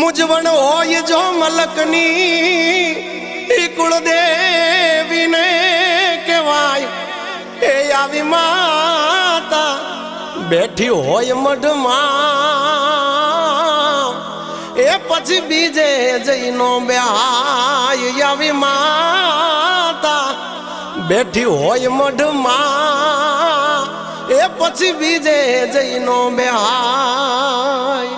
मुझवण होय जो मलकनी कुलदेवी ने कहवाय ए आवी माता बैठी होय मढमा ए पछी बीजे जईनो ब्याय आवी माता बैठी होय मढमा ए पछी बीजे जईनो ब्याय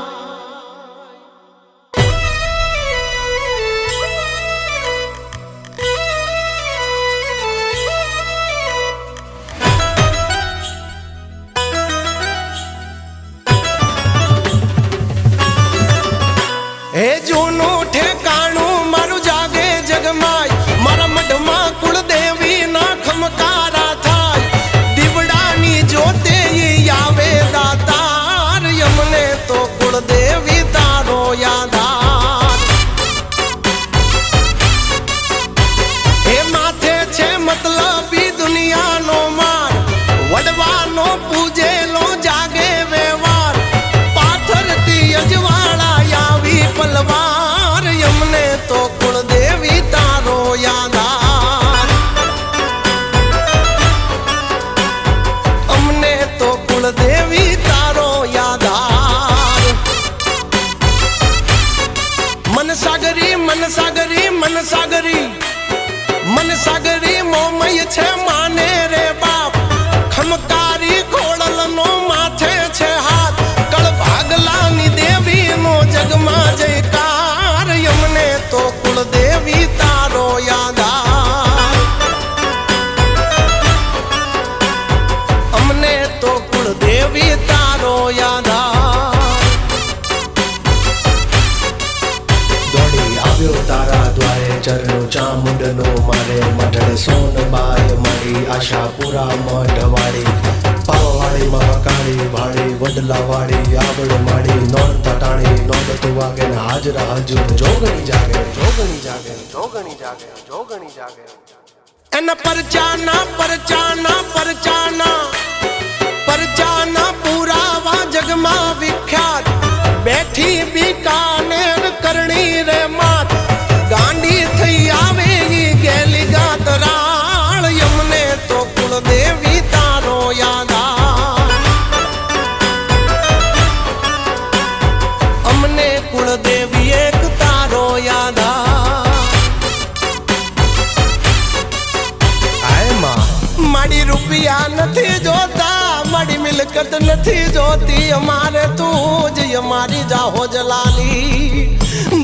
हे जूनू ठेकाणू मारू जागे जगमाय मारा मढमा कुलदेवी ना खमकारा थाय दिवडानी जोते यावे दातार यमने तो कुलदेवी तारो यादार हे माथे छे मतलबी दुनिया नो मार वडवानो पूजे लो जागे व्यवहार पाथरती अजवाड़ा पलवार यमने तो कुलदेवी तारो यादार अमने तो कुलदेवी तारो यादार मन सागरी मन सागरी मन सागरी मन सागरी मोमय छे माने रे बाप खमकारी खोड़ल नो माथे छे हाथ कल भागलानी देवी नो जगमा जयकार यमने तो कुलदेवी तारो यादार अमने तो कुलदेवी तारो यादार दौड़ी આવ્યો તારા દ્વારે ચરણો ચામુંડનો મારે મઢડ સોનબાઈ મારી આશા પૂરા મઢવાળી પાવાવાળી મહાકાળી વાળી વડલાવાળી આવડ માળી નોંધ તટાણી નોંધ તું વાગે ને હાજરા હજુર જોગણી જાગે જોગણી જાગે જોગણી જાગે જોગણી જાગે एन परचाना परचाना परचाना परचाना पूरा वा जगमा विख्यात बैठी बीकानेर करणी रे मात गांडी थई आवे ये गेली गातराल यमने तो कुलदेवी तारो यादार अमने कुलदेवी एक तारो यादार माड़ी रुपया नथी जोता माड़ी मिलकत नथी जोती हमारे तूज हमारी जाहो जलाली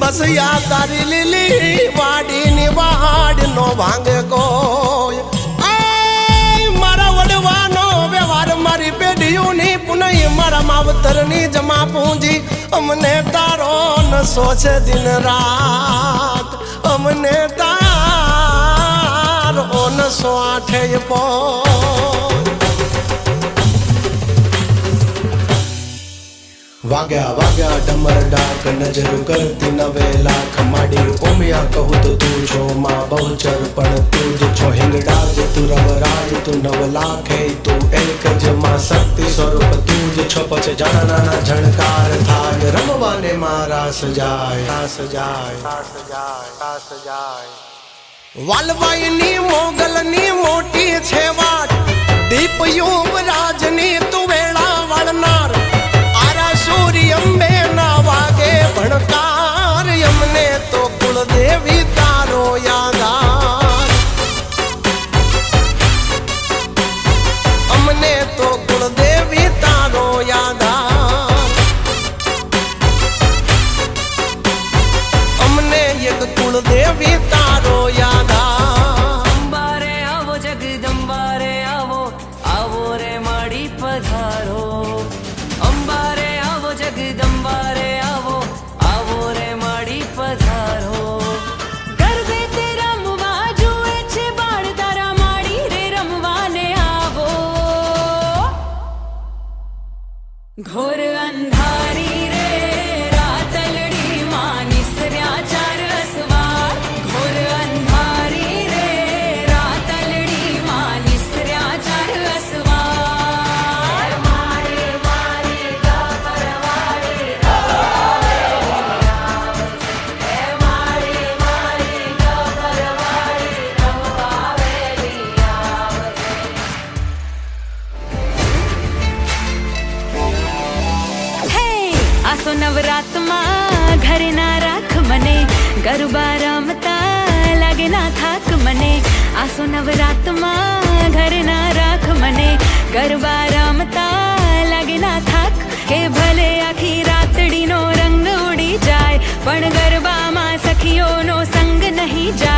बस या तारी लिली वाड़ी निवाड़ नो भांगे को मारा वडवानो व्यवहार मारी पेढ़ियों नी पुनई मारा मावतर नी जमा पूंजी हमने तारो न सोचे दिन रात हमने ओन स्वाठे पो वाग्या वाग्या डमर डाक नजर करती नवे लाख माड़ी ओमिया कहू तो तू छो मां बहुचर पण तू जो छो हिंगडाज तू रवराज तू नव लाखे तू एक जमा शक्ति स्वरूप तू जो छो पछे जाना नाना झणकार थाय रमवाने मारा सजाय सजाय सजाय सजाय वालबाईनी मोगलनी मोटी छे वाट दीप युवराजनी तू वेळा वाळनार आरा सूर्य अंबे ना वागे भणकार यमने तो कुलदेवी तारो यादार अमने तो कुलदेवी तारो यादार अमने एक कुलदेवी तारो यादार पधारो अंबारे आवो जगदंबारे आवो आवो આસો નવરાતમાં ઘરે ના રાખ મને, ગરબા રમતા લાગે ના થાક મને. આસો નવરાતમાં ઘરે ના રાખ મને, ગરબા રમતા લાગે ના થાક. કે ભલે આખી રાતડીનો રંગ ઉડી જાય, પણ ગરબામાં સખીઓનો સંગ નહીં જાય.